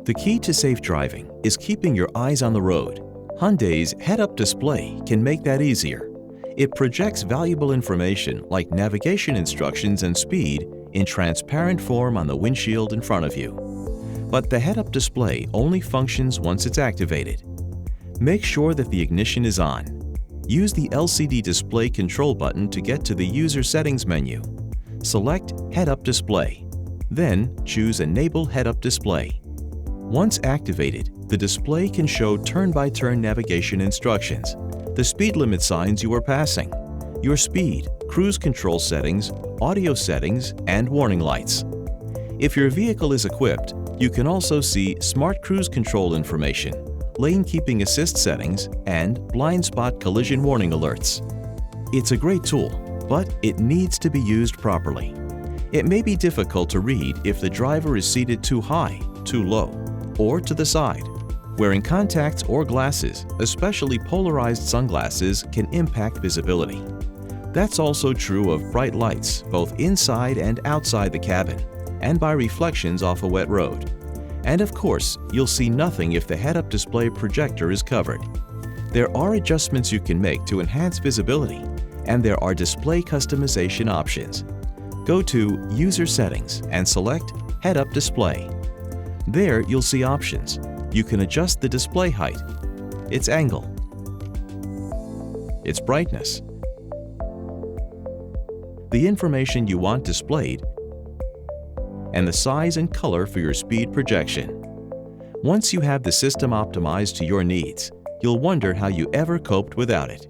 The key to safe driving is keeping your eyes on the road. Hyundai's head-up display can make that easier. It projects valuable information like navigation instructions and speed in transparent form on the windshield in front of you. But the head-up display only functions once it's activated. Make sure that the ignition is on. Use the LCD display control button to get to the user settings menu. Select Head-up Display. Then choose Enable Head-up Display. Once activated, the display can show turn-by-turn navigation instructions, the speed limit signs you are passing, your speed, cruise control settings, audio settings, and warning lights. If your vehicle is equipped, you can also see Smart Cruise Control information, lane keeping assist settings, and blind spot collision warning alerts. It's a great tool, but it needs to be used properly. It may be difficult to read if the driver is seated too high, too low, or to the side. Wearing contacts or glasses, especially polarized sunglasses, can impact visibility. That's also true of bright lights, both inside and outside the cabin, and by reflections off a wet road. And of course, you'll see nothing if the head-up display projector is covered. There are adjustments you can make to enhance visibility, and there are display customization options. Go to User Settings and select Head-up Display. There you'll see options. You can adjust the display height, its angle, its brightness, the information you want displayed, and the size and color for your speed projection. Once you have the system optimized to your needs, you'll wonder how you ever coped without it.